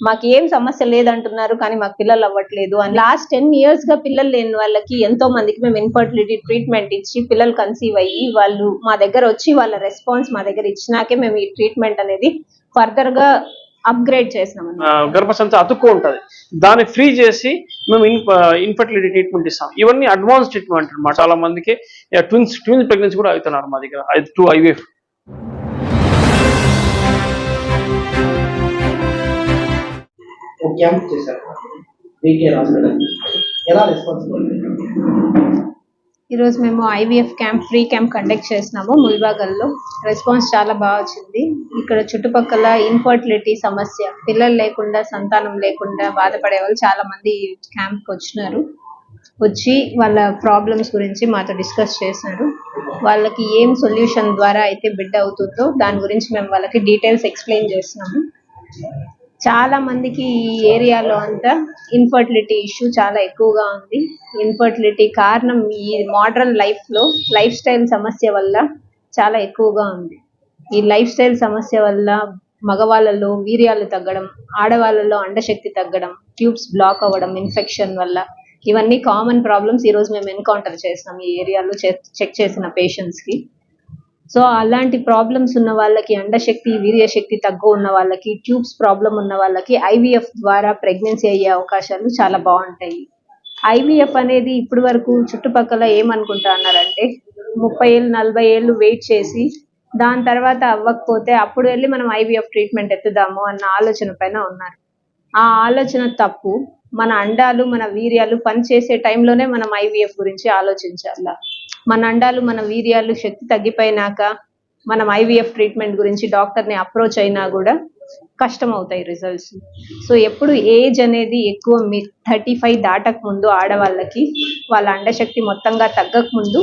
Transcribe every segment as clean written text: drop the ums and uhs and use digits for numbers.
మాకు ఏం సమస్య లేదంటున్నారు కానీ మాకు పిల్లలు అవ్వట్లేదు అని. లాస్ట్ 10 years గా పిల్లలు లేని వాళ్ళకి ఎంతో మందికి మేము ఇన్ఫర్టిలిటీ ట్రీట్మెంట్ ఇచ్చి పిల్లలు కన్సీవ్ అయ్యి వాళ్ళు మా దగ్గర వచ్చి వాళ్ళ రెస్పాన్స్ మా దగ్గర ఇచ్చినాకే మేము ఈ ట్రీట్మెంట్ అనేది ఫర్దర్ గా అప్గ్రేడ్ చేసినాం. గర్భసంచి అతుక్కు ఉంటుంది, దాన్ని ఫ్రీ చేసి మేము ఇన్ఫర్టిలిటీ ట్రీట్మెంట్ ఇస్తాం. ఇవన్నీ అడ్వాన్స్ ట్రీట్మెంట్ అనమాట. చాలా మందికి ట్విన్స్ ప్రెగ్నెన్సీ కూడా అవుతున్నారు మా దగ్గర త్రూ IVF. ఈరోజు మేము IVF camp free camp conduct చేసినాము ముల్బాగల్లో. రెస్పాన్స్ చాలా బాగా వచ్చింది. ఇక్కడ చుట్టుపక్కల ఇన్ఫర్టిలిటీ సమస్య, పిల్లలు లేకుండా సంతానం లేకుండా బాధపడే వాళ్ళు చాలా మంది క్యాంప్కి వచ్చినారు. వచ్చి వాళ్ళ ప్రాబ్లమ్స్ గురించి మాతో డిస్కస్ చేసినారు. వాళ్ళకి ఏం సొల్యూషన్ ద్వారా అయితే బిడ్డ అవుతుందో దాని గురించి మేము వాళ్ళకి డీటెయిల్స్ ఎక్స్ప్లెయిన్ చేస్తున్నాము. చాలా మందికి ఈ ఏరియాలో అంతా ఇన్ఫర్టిలిటీ ఇష్యూ చాలా ఎక్కువగా ఉంది. ఇన్ఫర్టిలిటీ కారణం ఈ మోడర్న్ లైఫ్ స్టైల్ సమస్య వల్ల చాలా ఎక్కువగా ఉంది. ఈ లైఫ్ స్టైల్ సమస్య వల్ల మగవాళ్ళలో వీర్యాలు తగ్గడం, ఆడవాళ్ళలో అండశక్తి తగ్గడం, ట్యూబ్స్ బ్లాక్ అవ్వడం ఇన్ఫెక్షన్ వల్ల, ఇవన్నీ కామన్ ప్రాబ్లమ్స్ ఈరోజు మేము ఎన్కౌంటర్ చేస్తున్నాం ఈ ఏరియాలో చెక్ చేసిన పేషెంట్స్ కి. సో అలాంటి ప్రాబ్లమ్స్ ఉన్న వాళ్ళకి, అండశక్తి వీర్యశక్తి తక్కువ ఉన్న వాళ్ళకి, ట్యూబ్స్ ప్రాబ్లం ఉన్న వాళ్ళకి IVF ద్వారా ప్రెగ్నెన్సీ అయ్యే అవకాశాలు చాలా బాగుంటాయి. IVF అనేది ఇప్పటి వరకు చుట్టుపక్కల ఏమనుకుంటా అన్నారంటే 30 ఏళ్ళు 40 ఏళ్ళు వెయిట్ చేసి దాని తర్వాత అవ్వకపోతే అప్పుడు వెళ్ళి మనం IVF ట్రీట్మెంట్ ఎత్తుదాము అన్న ఆలోచన పైన ఉన్నారు. ఆ ఆలోచన తప్పు. మన అండాలు మన వీర్యాలు పనిచేసే టైంలోనే మనం IVF గురించి ఆలోచించాల. మన అండాలు మన వీర్యాలు శక్తి తగ్గిపోయినాక మనం IVF ట్రీట్మెంట్ గురించి డాక్టర్ని అప్రోచ్ అయినా కూడా కష్టం అవుతాయి రిజల్ట్స్. సో ఎప్పుడు ఏజ్ అనేది ఎక్కువ 35 దాటక ముందు ఆడవాళ్ళకి వాళ్ళ అండశక్తి మొత్తంగా తగ్గక ముందు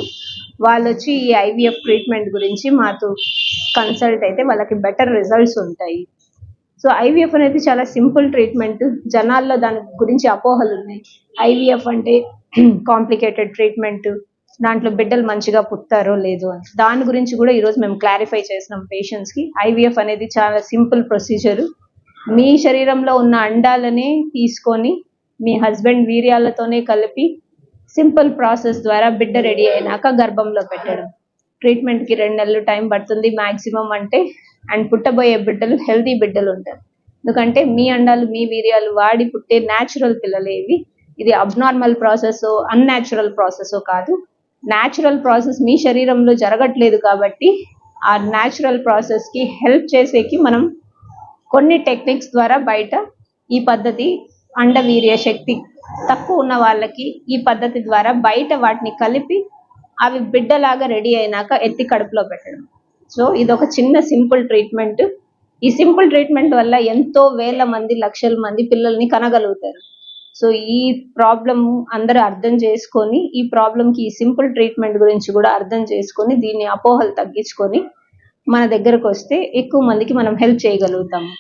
వాళ్ళు వచ్చి ఈ IVF ట్రీట్మెంట్ గురించి మాతో కన్సల్ట్ అయితే వాళ్ళకి బెటర్ రిజల్ట్స్ ఉంటాయి. సో IVF అనేది చాలా సింపుల్ ట్రీట్మెంట్. జనాల్లో దాని గురించి అపోహలు ఉన్నాయి. IVF అంటే కాంప్లికేటెడ్ ట్రీట్మెంట్, దాంట్లో బిడ్డలు మంచిగా పుట్టారో లేదో అని. దాని గురించి కూడా ఈరోజు మేము క్లారిఫై చేసినాం పేషెంట్స్కి. IVF అనేది చాలా సింపుల్ ప్రొసీజర్. మీ శరీరంలో ఉన్న అండాలనే తీసుకొని మీ హస్బెండ్ వీర్యాలతోనే కలిపి సింపుల్ ప్రాసెస్ ద్వారా బిడ్డ రెడీ అయినాక గర్భంలో పెట్టడం. ట్రీట్మెంట్కి 2 నెలలు టైం పడుతుంది మ్యాక్సిమం అంటే. అండ్ పుట్టబోయే బిడ్డలు హెల్తీ బిడ్డలు ఉంటారు. ఎందుకంటే మీ అండాలు మీ వీర్యాలు వాడి పుట్టే న్యాచురల్ పిల్లలేవి. ఇది అబ్నార్మల్ ప్రాసెస్, అన్యాచురల్ ప్రాసెస్ కాదు. న్యాచురల్ ప్రాసెస్ మీ శరీరంలో జరగట్లేదు కాబట్టి ఆ న్యాచురల్ ప్రాసెస్కి హెల్ప్ చేసేకి మనం కొన్ని టెక్నిక్స్ ద్వారా బయట ఈ పద్ధతి, అండవీర్య శక్తి తక్కువ ఉన్న వాళ్ళకి ఈ పద్ధతి ద్వారా బయట వాటిని కలిపి అవి బిడ్డలాగా రెడీ అయినాక ఎత్తి కడుపులో పెట్టడం. సో ఇది ఒక చిన్న సింపుల్ ట్రీట్మెంట్. ఈ సింపుల్ ట్రీట్మెంట్ వల్ల ఎంతో వేల మంది, లక్షల మంది పిల్లల్ని కనగలుగుతారు. సో ఈ ప్రాబ్లం అందరూ అర్థం చేసుకొని, ఈ ప్రాబ్లంకి ఈ సింపుల్ ట్రీట్మెంట్ గురించి కూడా అర్థం చేసుకొని, దీన్ని అపోహలు తగ్గించుకొని మన దగ్గరకు వస్తే ఎక్కువ మందికి మనం హెల్ప్ చేయగలుగుతాము.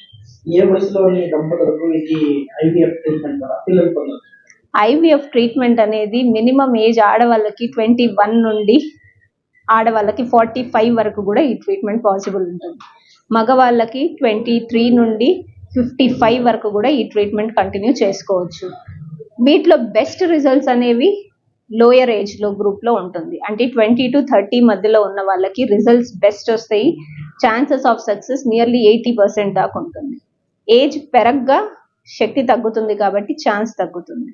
IVF ట్రీట్మెంట్ అనేది మినిమం ఏజ్ ఆడవాళ్ళకి 21 నుండి ఆడవాళ్ళకి 45 వరకు కూడా ఈ ట్రీట్మెంట్ పాసిబుల్ ఉంటుంది. మగవాళ్ళకి 23 నుండి 55 వరకు కూడా ఈ ట్రీట్మెంట్ కంటిన్యూ చేసుకోవచ్చు. వీటిలో బెస్ట్ రిజల్ట్స్ అనేవి లోయర్ ఏజ్లో గ్రూప్లో ఉంటుంది. అంటే 20 to 30 మధ్యలో ఉన్న వాళ్ళకి రిజల్ట్స్ బెస్ట్ వస్తాయి. ఛాన్సెస్ ఆఫ్ సక్సెస్ నియర్లీ 80% దాకా ఉంటుంది. ఏజ్ పెరగ్గా శక్తి తగ్గుతుంది కాబట్టి ఛాన్స్ తగ్గుతుంది.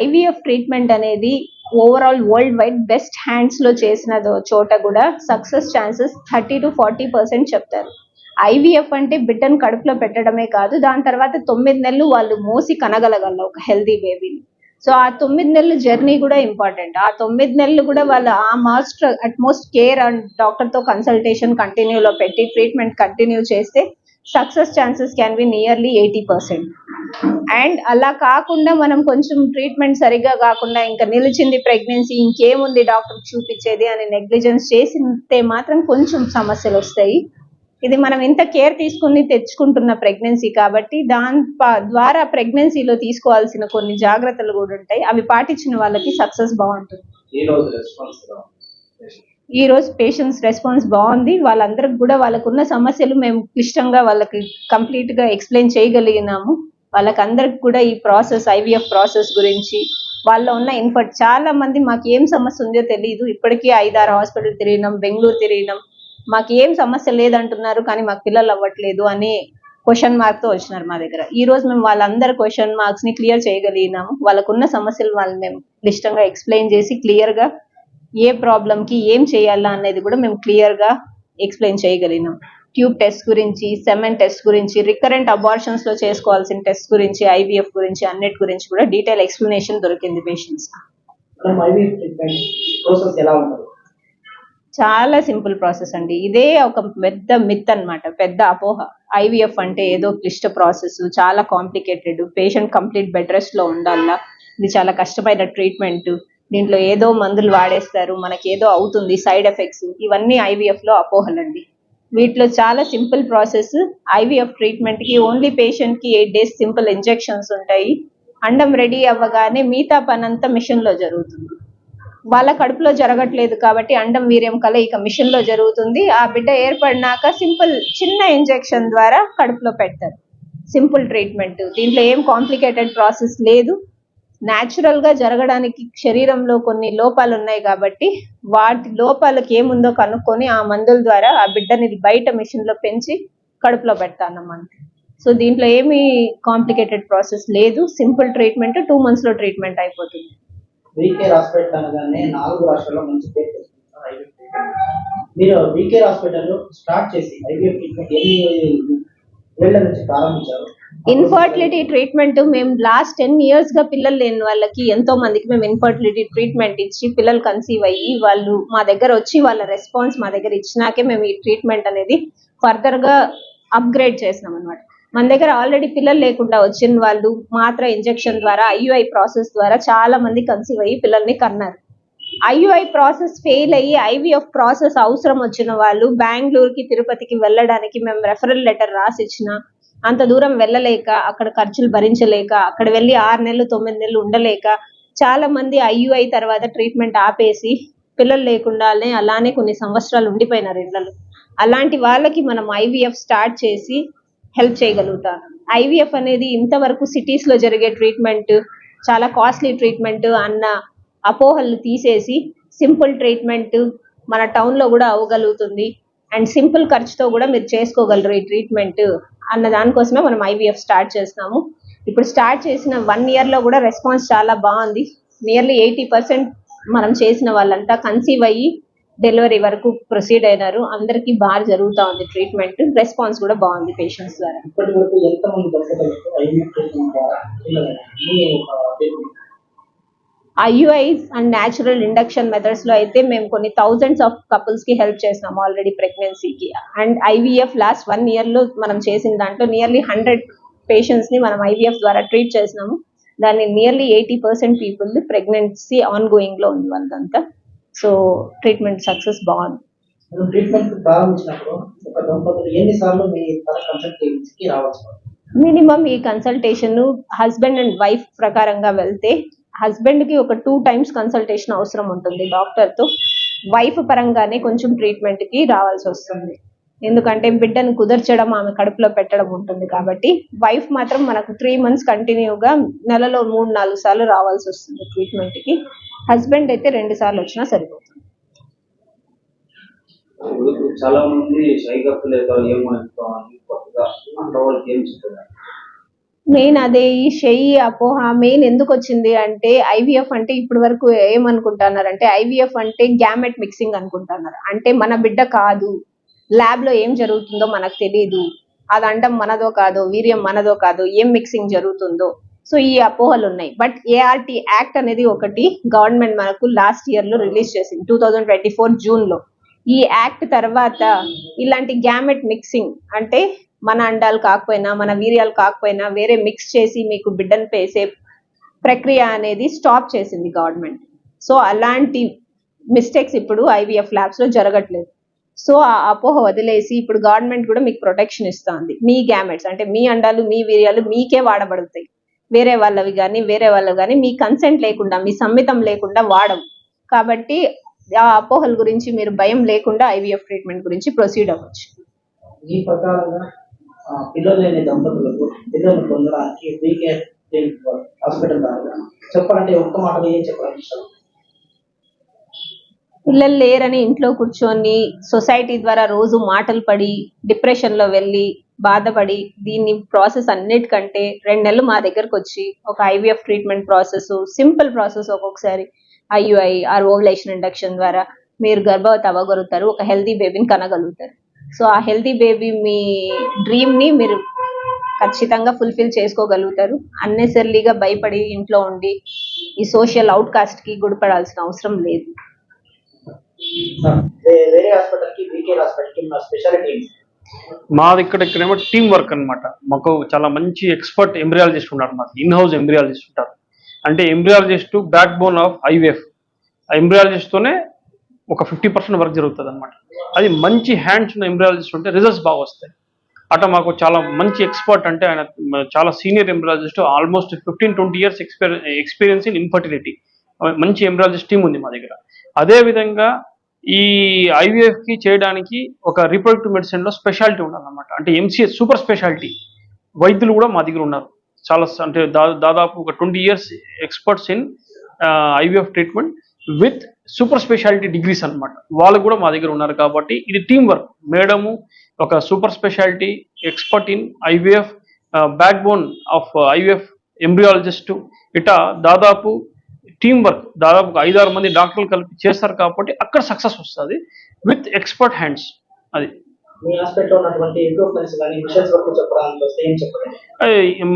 IVF ట్రీట్మెంట్ అనేది overall world wide best hands లో చేసిన చోట కూడా సక్సెస్ ఛాన్సెస్ 30 to 40% చెప్తారు. IVF అంటే బిడ్డను కడుపులో పెట్టడమే కాదు, దాని తర్వాత 9 నెలలు వాళ్ళు మోసి కనగలగల ఒక హెల్దీ బేబీని. సో ఆ 9 నెలల జర్నీ కూడా ఇంపార్టెంట్. ఆ 9 నెలలు కూడా వాళ్ళు ఆ అట్మోస్ట్ కేర్ అండ్ డాక్టర్తో కన్సల్టేషన్ కంటిన్యూలో పెట్టి ట్రీట్మెంట్ కంటిన్యూ చేస్తే success chances can be nearly 80%. And అలా కాకుండా మనం కొంచెం ట్రీట్మెంట్ సరిగ్గా కాకుండా ఇంకా నిలిచింది ప్రెగ్నెన్సీ, ఇంకేముంది డాక్టర్ చూపించేది అని నెగ్లిజెన్స్ చేసితే మాత్రం కొంచెం సమస్యలు వస్తాయి. ఇది మనం ఇంత కేర్ తీసుకుని తెచ్చుకుంటున్న ప్రెగ్నెన్సీ కాబట్టి దాని ద్వారా ప్రెగ్నెన్సీలో తీసుకోవాల్సిన కొన్ని జాగ్రత్తలు కూడా ఉంటాయి. అవి పాటించిన వాళ్ళకి సక్సెస్ బాగుంటుంది. ఈ రోజు పేషెంట్స్ రెస్పాన్స్ బాగుంది. వాళ్ళందరికి కూడా వాళ్ళకున్న సమస్యలు మేము క్లిష్టంగా వాళ్ళకి కంప్లీట్ గా ఎక్స్ప్లెయిన్ చేయగలిగినాము. వాళ్ళకందరికి కూడా ఈ ప్రాసెస్ ఐవీఎఫ్ ప్రాసెస్ గురించి వాళ్ళ ఉన్న ఇన్ఫర్ట్ చాలా మంది మాకు ఏం సమస్య ఉందో తెలియదు. ఇప్పటికీ 5-6 హాస్పిటల్ తిరిగినాం, బెంగళూరు తిరిగినాం, మాకు ఏం సమస్య లేదంటున్నారు కానీ మాకు పిల్లలు అవ్వట్లేదు అని క్వశ్చన్ మార్క్ తో వచ్చినారు మా దగ్గర. ఈ రోజు మేము వాళ్ళందరి క్వశ్చన్ మార్క్స్ ని క్లియర్ చేయగలిగినాము. వాళ్ళకున్న సమస్యలు వాళ్ళు మేము క్లిష్టంగా ఎక్స్ప్లెయిన్ చేసి క్లియర్ గా ఏ ప్రాబ్లం కి ఏం చేయాలా అనేది కూడా మేము క్లియర్ గా ఎక్స్ప్లెయిన్ చేయగలిగినాం. ట్యూబ్ టెస్ట్ గురించి, సెమెన్ టెస్ట్ గురించి, రికరెంట్ అబార్షన్స్ లో చేసుకోవాల్సిన టెస్ట్ గురించి, ఐవీఎఫ్ గురించి అన్నిటి గురించి కూడా డీటెయిల్ ఎక్స్ప్లెనేషన్ దొరికింది పేషెంట్స్. చాలా సింపుల్ ప్రాసెస్ అండి. ఇదే ఒక పెద్ద మిత్ అన్నమాట, పెద్ద అపోహ. ఐవీఎఫ్ అంటే ఏదో క్లిష్ట ప్రాసెస్, చాలా complicated, patient complete bed rest లో ఉండాలా, ఇది చాలా కష్టమైన ట్రీట్మెంట్, దీంట్లో ఏదో మందులు వాడేస్తారు, మనకి ఏదో అవుతుంది, సైడ్ ఎఫెక్ట్స్, ఇవన్నీ ఐవీఎఫ్ లో అపోహలండి. వీటిలో చాలా సింపుల్ ప్రాసెస్. ఐవీఎఫ్ ట్రీట్మెంట్ కి ఓన్లీ పేషెంట్ కి 8 days సింపుల్ ఇంజెక్షన్స్ ఉంటాయి. అండం రెడీ అవ్వగానే మిగతా పనంతా మిషన్ లో జరుగుతుంది. వాళ్ళ కడుపులో జరగట్లేదు కాబట్టి అండం వీర్యం కలయిక మిషన్ లో జరుగుతుంది. ఆ బిడ్డ ఏర్పడినాక సింపుల్ చిన్న ఇంజెక్షన్ ద్వారా కడుపులో పెడతారు. సింపుల్ ట్రీట్మెంట్, దీంట్లో ఏం కాంప్లికేటెడ్ ప్రాసెస్ లేదు. న్యాచురల్ గా జరగడానికి శరీరంలో కొన్ని లోపాలు ఉన్నాయి కాబట్టి వాటి లోపాలకు ఏముందో కనుక్కొని ఆ మందుల ద్వారా ఆ బిడ్డని బయట మిషన్ లో పెంచి కడుపులో పెడతానన్నమాట. సో దీంట్లో ఏమీ కాంప్లికేటెడ్ ప్రాసెస్ లేదు. సింపుల్ ట్రీట్మెంట్, 2 months లో ట్రీట్మెంట్ అయిపోతుంది. వీకేఆర్ హాస్పిటల్ అనగానే 4 రాష్ట్రాల్లో మంచి పేరు తెచ్చుకుంటున్నారు ఐవీఎఫ్ ట్రీట్మెంట్. మీరు వీకేఆర్ హాస్పిటల్ స్టార్ట్ చేసి ఐవీఎఫ్ ట్రీట్మెంట్ ఎన్ని ఏళ్ల నుంచి ప్రారంభించారు? ఇన్ఫర్టిలిటీ ట్రీట్మెంట్ మేము లాస్ట్ 10 years గా పిల్లలు లేని వాళ్ళకి ఎంతో మందికి మేము ఇన్ఫర్టిలిటీ ట్రీట్మెంట్ ఇచ్చి పిల్లలు కన్సీవ్ అయ్యి వాళ్ళు మా దగ్గర వచ్చి వాళ్ళ రెస్పాన్స్ మా దగ్గర ఇచ్చినాకే మేము ఈ ట్రీట్మెంట్ అనేది ఫర్దర్ గా అప్గ్రేడ్ చేసినాం అనమాట. మన దగ్గర ఆల్రెడీ పిల్లలు లేకుండా వచ్చిన వాళ్ళు మాత్ర ఇంజెక్షన్ ద్వారా, ఐయుఐ ప్రాసెస్ ద్వారా చాలా మంది కన్సీవ్ అయ్యి పిల్లల్ని కన్నారు. ఐయుఐ ప్రాసెస్ ఫెయిల్ అయ్యి ఐవీఎఫ్ ప్రాసెస్ అవసరం వచ్చిన వాళ్ళు బెంగళూరుకి, తిరుపతికి వెళ్ళడానికి మేము రెఫరల్ లెటర్ రాసి ఇచ్చిన, అంత దూరం వెళ్ళలేక, అక్కడ ఖర్చులు భరించలేక, అక్కడ వెళ్ళి 6 నెలలు 9 నెలలు ఉండలేక చాలా మంది ఐయుఐ తర్వాత ట్రీట్మెంట్ ఆపేసి పిల్లలు లేకుండానే అలానే కొన్ని సంవత్సరాలు ఉండిపోయినారు ఇళ్లలో. అలాంటి వాళ్ళకి మనం ఐవీఎఫ్ స్టార్ట్ చేసి హెల్ప్ చేయగలుగుతాను. ఐవీఎఫ్ అనేది ఇంతవరకు సిటీస్ లో జరిగే ట్రీట్మెంట్, చాలా కాస్ట్లీ ట్రీట్మెంట్ అన్న అపోహలు తీసేసి సింపుల్ ట్రీట్మెంట్ మన టౌన్ లో కూడా అవ్వగలుగుతుంది అండ్ సింపుల్ ఖర్చుతో కూడా మీరు చేసుకోగలరు ఈ ట్రీట్మెంట్ అన్న దానికోసమే మనం ఐవీఎఫ్ స్టార్ట్ చేస్తున్నాము. ఇప్పుడు స్టార్ట్ చేసిన 1 year లో కూడా రెస్పాన్స్ చాలా బాగుంది. నియర్లీ 80% మనం చేసిన వాళ్ళంతా కన్సీవ్ అయ్యి డెలివరీ వరకు ప్రొసీడ్ అయినారు. అందరికీ బాగా జరుగుతా ఉంది ట్రీట్మెంట్, రెస్పాన్స్ కూడా బాగుంది పేషెంట్స్ ద్వారా. ఇప్పటి వరకు ఎంతమంది దంపతులకు ఐవీఎఫ్ ట్రీట్మెంట్ ద్వారా IUIs and natural induction methods లో అయితే మేము కొన్ని థౌజండ్స్ ఆఫ్ కపుల్స్ కి హెల్ప్ చేసినాము ఆల్రెడీ ప్రెగ్నెన్సీకి. అండ్ ఐవీఎఫ్ లాస్ట్ 1 year లో మనం చేసిన దాంట్లో నియర్లీ 100 పేషెంట్స్ ని మనం ఐవీఎఫ్ ద్వారా ట్రీట్ చేసినాము. దాన్ని nearly 80% people pregnancy on going లో ఉంది వాళ్ళంతా. సో ట్రీట్మెంట్ సక్సెస్ బాగుంది. ట్రీట్మెంట్ ప్రారంభించినప్పుడు ఒక దంపతులు ఎన్నిసార్లు మీ కన్సల్టేషన్కి రావచ్చు? మినిమం ఈ కన్సల్టేషన్ హస్బెండ్ అండ్ వైఫ్ ప్రకారంగా వెళ్తే హస్బెండ్ కి ఒక 2 times కన్సల్టేషన్ అవసరం ఉంటుంది డాక్టర్ తో. వైఫ్ పరంగానే కొంచెం ట్రీట్మెంట్ కి రావాల్సి వస్తుంది, ఎందుకంటే బిడ్డను కుదర్చడం, ఆమె కడుపులో పెట్టడం ఉంటుంది కాబట్టి. వైఫ్ మాత్రం మనకు 3 months కంటిన్యూగా నెలలో 3-4 సార్లు రావాల్సి వస్తుంది ట్రీట్మెంట్ కి. హస్బెండ్ అయితే 2 సార్లు వచ్చినా సరిపోతుంది. చాలా మంది మెయిన్ అదే ఈ షెయి అపోహ మెయిన్ ఎందుకు వచ్చింది అంటే, ఐవీఎఫ్ అంటే ఇప్పటి వరకు ఏమనుకుంటున్నారంటే ఐవీఎఫ్ అంటే గ్యామెట్ మిక్సింగ్ అనుకుంటున్నారు. అంటే మన బిడ్డ కాదు, ల్యాబ్ లో ఏం జరుగుతుందో మనకు తెలియదు, అది అండం మనదో కాదో, వీర్యం మనదో కాదో, ఏం మిక్సింగ్ జరుగుతుందో. సో ఈ అపోహలు ఉన్నాయి. బట్ ఏఆర్టీ యాక్ట్ అనేది ఒకటి గవర్నమెంట్ మనకు లాస్ట్ ఇయర్ లో రిలీజ్ చేసింది, 2024 June లో. ఈ యాక్ట్ తర్వాత ఇలాంటి గ్యామెట్ మిక్సింగ్ అంటే మన అండాలు కాకపోయినా, మన వీర్యాలు కాకపోయినా వేరే మిక్స్ చేసి మీకు బిడ్డను పేసే ప్రక్రియ అనేది స్టాప్ చేసింది గవర్నమెంట్. సో అలాంటి మిస్టేక్స్ ఇప్పుడు ఐవీఎఫ్ ల్యాబ్స్ లో జరగట్లేదు. సో ఆ అపోహ వదిలేసి ఇప్పుడు గవర్నమెంట్ కూడా మీకు ప్రొటెక్షన్ ఇస్తుంది. మీ గ్యామెట్స్ అంటే మీ అండాలు, మీ వీర్యాలు మీకే వాడబడతాయి, వేరే వాళ్ళవి కానీ మీ కన్సెంట్ లేకుండా, మీ సమ్మితం లేకుండా వాడవు. కాబట్టి ఆ అపోహల గురించి మీరు భయం లేకుండా ఐవీఎఫ్ ట్రీట్మెంట్ గురించి ప్రొసీడ్ అవ్వచ్చు. ఈ ప్రకారంగా పిల్లలు లేని దంపతులకు పిల్లలు పొందడానికి వీకేర్ హాస్పిటల్ ద్వారా చెప్పాలంటే ఒక్క మాటలో ఏం చెప్పాలి? పిల్లలు లేరని ఇంట్లో కూర్చొని సొసైటీ ద్వారా రోజు మాటలు పడి డిప్రెషన్లో వెళ్ళి బాధపడి దీన్ని ప్రాసెస్ అన్నిటికంటే 2 నెలలు మా దగ్గరకు వచ్చి ఒక IVF treatment process, simple process, ఒక్కొక్కసారి ఐయుఐ ఆర్ ఓవులేషన్ ఇండక్షన్ ద్వారా మీరు గర్భవతి అవ్వగలుగుతారు, ఒక హెల్తీ బేబీని కనగలుగుతారు. సో ఆ హెల్తీ బేబీ మీ డ్రీమ్ని మీరు ఖచ్చితంగా ఫుల్ఫిల్ చేసుకోగలుగుతారు. అన్నెసర్లీగా భయపడి ఇంట్లో ఉండి ఈ సోషల్ అవుట్కాస్ట్కి గుడిపడాల్సిన అవసరం లేదు. వేరే హాస్పిటల్ కి వీకేర్ హాస్పిటల్ కి ఉన్న స్పెషాలిటీ మాది ఇక్కడేమో టీం వర్క్ అన్నమాట. మాకు చాలా మంచి ఎక్స్పర్ట్ ఎంబ్రియాలజిస్ట్ ఉన్నారు, మాకు ఇన్ హౌస్ ఎంబ్రియాలజిస్ట్ ఉంటారు. అంటే embryologist back bone of IVF. ఆ ఎంబ్రియాలజిస్ట్తోనే ఒక 50% వర్క్ జరుగుతుంది అనమాట. అది మంచి హ్యాండ్స్ ఉన్న ఎంబ్రియాలజిస్ట్ ఉంటే రిజల్ట్స్ బాగా వస్తాయి. అట్లా మాకు చాలా మంచి ఎక్స్పర్ట్, అంటే ఆయన చాలా senior embryologist, almost 15-20 years experience in infertility. మంచి ఎంబ్రియాలజిస్ట్ టీం ఉంది మా దగ్గర. అదేవిధంగా ఈ ఐవీఎఫ్కి చేయడానికి ఒక రీప్రొడక్టివ్ మెడిసిన్లో స్పెషాలిటీ ఉండాలన్నమాట. అంటే ఎంసీఎస్ సూపర్ స్పెషాలిటీ వైద్యులు కూడా మా దగ్గర ఉన్నారు. చాలా అంటే దాదాపు ఒక 20 years experts in IVF treatment with super speciality degrees అనమాట. వాళ్ళు కూడా మా దగ్గర ఉన్నారు. కాబట్టి ఇది టీం వర్క్. మేడము ఒక super speciality expert in IVF, backbone of IVF embryologist, ఇటా దాదాపు టీం వర్క్, దాదాపు 5-6 మంది డాక్టర్లు కలిపి చేస్తారు. కాబట్టి అక్కడ సక్సెస్ వస్తుంది విత్ ఎక్స్పర్ట్ హ్యాండ్స్. అది మీ హాస్పిటల్లో ఉన్నటువంటి ఇంప్రూవ్మెంట్స్ కానీ మిషన్స్ వరకు చెప్పడానికి వస్తే ఏం చెప్పండి?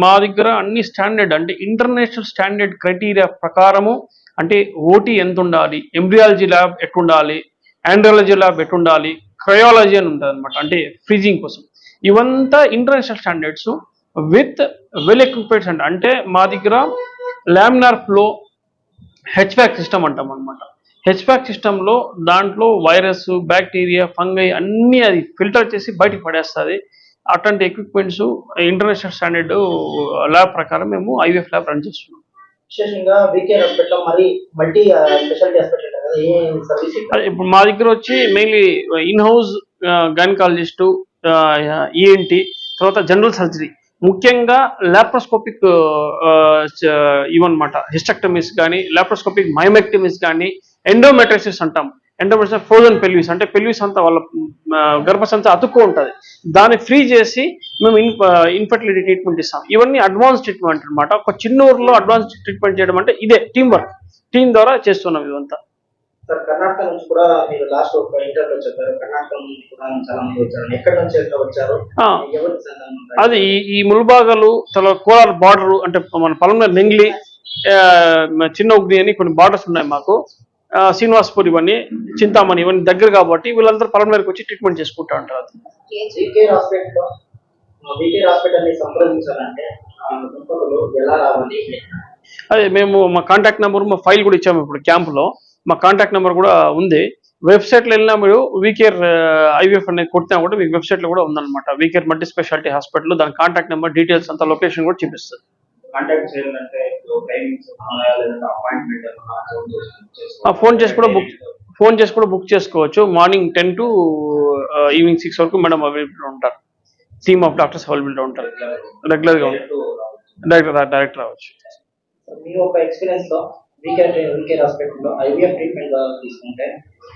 మా దగ్గర అన్ని స్టాండర్డ్, అంటే ఇంటర్నేషనల్ స్టాండర్డ్ క్రైటీరియా ప్రకారము, అంటే ఓటీ ఎంత ఉండాలి, ఎంబ్రియాలజీ ల్యాబ్ ఎట్టుండాలి, ఆండ్రాలజీ ల్యాబ్ ఎట్టుండాలి, క్రయాలజీ అని ఉంటుంది అనమాట, అంటే ఫ్రీజింగ్ కోసం. ఇవంతా international standards with well equipments. అంటే మా దగ్గర లామినార్ ఫ్లో హెచ్వాక్ సిస్టమ్ అంటాం అనమాట. హెచ్వాక్ సిస్టంలో దాంట్లో వైరస్, బ్యాక్టీరియా, ఫంగై అన్నీ అది ఫిల్టర్ చేసి బయటికి పడేస్తుంది. అట్లాంటి ఎక్విప్మెంట్స్ ఇంటర్నేషనల్ స్టాండర్డ్ ల్యాబ్ ప్రకారం మేము ఐవీఎఫ్ ల్యాబ్ రన్ చేస్తున్నాం. విశేషంగా వీకేర్ హాస్పిటల్ మరి మల్టీ స్పెషాలిటీ హాస్పిటల్ కదా, ఏ సర్వీస్? ఇప్పుడు మా దగ్గర వచ్చి mainly in house gynaecologist, ENT, తర్వాత జనరల్ సర్జరీ, ముఖ్యంగా లాప్రోస్కోపిక్ ఇవన్నమాట. హిస్టెక్టమీస్ కానీ, లాప్రోస్కోపిక్ మైమెక్టమీస్ కానీ, ఎండోమెట్రిసిస్ అంటాం. ఎండోమెట్రిసిస్ ఫ్రోజన్ పెల్విస్, అంటే పెల్విస్ అంతా వాళ్ళ గర్భసంచి అతుక్కు ఉంటుంది, దాన్ని ఫ్రీ చేసి మేము ఇన్ఫర్టిలిటీ ట్రీట్మెంట్ ఇస్తాం. ఇవన్నీ అడ్వాన్స్ ట్రీట్మెంట్ అనమాట. ఒక చిన్న ఊర్లో అడ్వాన్స్ ట్రీట్మెంట్ చేయడం అంటే ఇదే టీం వర్క్. టీం ద్వారా చేస్తున్నాం ఇదంతా. సార్, కర్ణాటక నుంచి కూడా మీరు లాస్ట్ ఒక ఇంటర్వ్యూలో చెప్పారు, కర్ణాటక నుంచి కూడా చాలా మంది వచ్చారు. ఎక్కడి నుంచి ఎక్కడ వచ్చారు? అది ఈ ముల్బాగలు, తర్వాత కోలార్ బార్డర్, అంటే మన పలంనేరు, నెంగ్లి, చిన్న ఉగ్ని అని కొన్ని బార్డర్స్ ఉన్నాయి మాకు. శ్రీనివాస్పూర్, ఇవన్నీ చింతామణి, ఇవన్నీ దగ్గర కాబట్టి వీళ్ళందరూ పలంనేరుకి వచ్చి ట్రీట్మెంట్ చేసుకుంటూ ఉంటారు. అదే మేము మా కాంటాక్ట్ నెంబర్, మా ఫైల్ కూడా ఇచ్చాము ఇప్పుడు క్యాంపులో. మా కాంటాక్ట్ నెంబర్ కూడా ఉంది. వెబ్సైట్లో వెళ్ళినా మీరు వీకేర్ ఐవీఎఫ్ అనేది కొట్టినా కూడా మీకు వెబ్సైట్లో కూడా ఉందన్నమాట. వీకేర్ మల్టీ స్పెషాలిటీ హాస్పిటల్, దాని కాంటాక్ట్ నెంబర్, డీటెయిల్స్ అంతా, లొకేషన్ కూడా చూపిస్తుంది. కాంటాక్ట్ చేయాలంటే ఫోన్ చేసి కూడా బుక్ చేసుకోవచ్చు. మార్నింగ్ 10 to ఈవినింగ్ 6 వరకు మేడం అవైలబుల్ ఉంటారు. టీమ్ ఆఫ్ డాక్టర్స్ అవైలబుల్ ఉంటారు. రెగ్యులర్గా డైరెక్ట్ రావచ్చు. మీ ఒక ఎక్స్పీరియన్స్ లో వీకేర్ హాస్పిటల్లో ఐవీఎఫ్ ట్రీట్మెంట్ తీసుకుంటే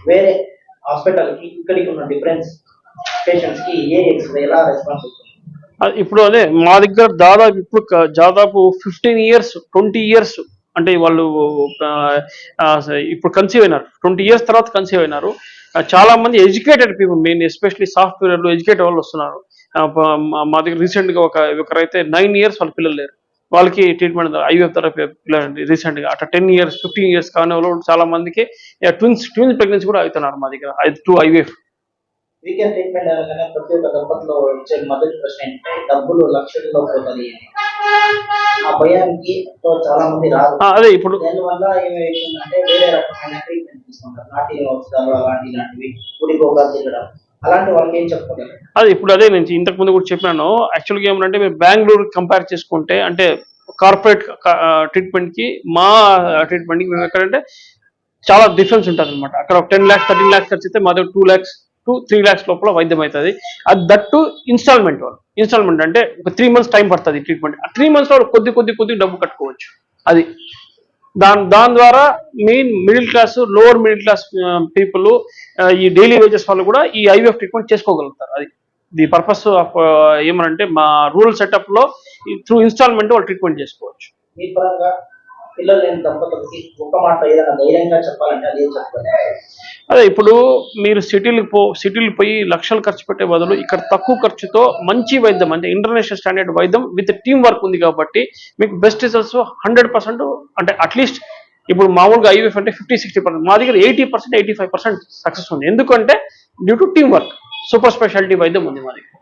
వేరే హాస్పిటల్ కి ఇక్కడికి ఉన్న డిఫరెన్స్, పేషెంట్స్ కి ఎలా రెస్పాన్స్ అవుతుంది? ఇప్పుడు అదే మా దగ్గర దాదాపు 15 ఇయర్స్ 20 ఇయర్స్, అంటే వాళ్ళు ఇప్పుడు కన్సీవ్ అయినారు, 20 ఇయర్స్ తర్వాత కన్సీవ్ అయినారు. చాలా మంది ఎడ్యుకేటెడ్ పీపుల్, మెయిన్ ఎస్పెషల్లీ సాఫ్ట్వేర్లు ఎడ్యుకేటెడ్ వాళ్ళు వస్తున్నారు. మా దగ్గర రీసెంట్గా ఒకరైతే 9 ఇయర్స్ వాళ్ళ పిల్లలు లేరు, వాళ్ళకి ట్రీట్మెంట్ ఐవీఎఫ్ థెరపీ రీసెంట్గా. అట్లా 10 ఇయర్స్ 15 ఇయర్స్ కానీ వాళ్ళు చాలా మందికి ట్విన్స్ ప్రెగ్నెన్సీ కూడా అవుతున్నారు మా దగ్గర 2 ఐవీఎఫ్. వీకేర్ ట్రీట్మెంట్ అనగానే ప్రతి ఒక్క దంపతిలో వచ్చే మొదటి ప్రశ్న ఏంటంటే డబ్బులు లక్షల్లో పోతుంది. ఆ భయానికి చాలా మంది రాదు. అదే ఇప్పుడు దానివల్ల ఏమైతుందంటే వేరే రకమైన ట్రీట్మెంట్ తీసుకుంటారు, నాటి ఔషధాలు ఇలాంటివి, గుడికోగా తిరగడం, అలాంటి వాళ్ళకి ఏం చెప్పుకోలేదు. అదే నేను ఇంతకు ముందు కూడా చెప్పినాను. యాక్చువల్గా ఏమంటే మీరు బెంగళూరు కంపేర్ చేసుకుంటే, అంటే కార్పొరేట్ ట్రీట్మెంట్కి మా ట్రీట్మెంట్కి మేము ఎక్కడంటే చాలా డిఫరెన్స్ ఉంటుంది అనమాట. అక్కడ ఒక 10 lakhs 13 lakhs ఖర్చు అయితే మా దగ్గర 2 lakhs to 3 lakhs లోపల వైద్యం అవుతుంది. అది దట్టు ఇన్స్టాల్మెంట్ వాళ్ళు. ఇన్స్టాల్మెంట్ అంటే ఒక 3 months టైం పడుతుంది ట్రీట్మెంట్. ఆ 3 months లో కొద్ది డబ్బు కట్టుకోవచ్చు. అది దాని ద్వారా main middle class, lower middle class people, ఈ డైలీ వేజెస్ వాళ్ళు కూడా ఈ ఐవీఎఫ్ ట్రీట్మెంట్ చేసుకోగలుగుతారు. అది ది పర్పస్ ఆఫ్ ఏమనంటే మా రూరల్ సెటప్ లో త్రూ ఇన్స్టాల్మెంట్ వాళ్ళు ట్రీట్మెంట్ చేసుకోవచ్చు. మీ పరంగా పిల్లలు లేని దంపతులకి ఒక మాట ఏదైనా ధైర్యంగా చెప్పాలంటే అది ఏం చెప్తారు? అదే ఇప్పుడు మీరు సిటీలు పోయి లక్షలు ఖర్చు పెట్టే బదులు ఇక్కడ తక్కువ ఖర్చుతో మంచి వైద్యం అంటే ఇంటర్నేషనల్ స్టాండర్డ్ వైద్యం విత్ టీమ్ వర్క్ ఉంది కాబట్టి మీకు బెస్ట్ రిజల్ట్స్ 100%, అంటే అట్లీస్ట్ ఇప్పుడు మామూలుగా ఐవీఎఫ్ అంటే 50-60%, మా దగ్గర 80% 85% సక్సెస్ ఉంది. ఎందుకంటే due to team work, super speciality వైద్యం ఉంది మా దగ్గర.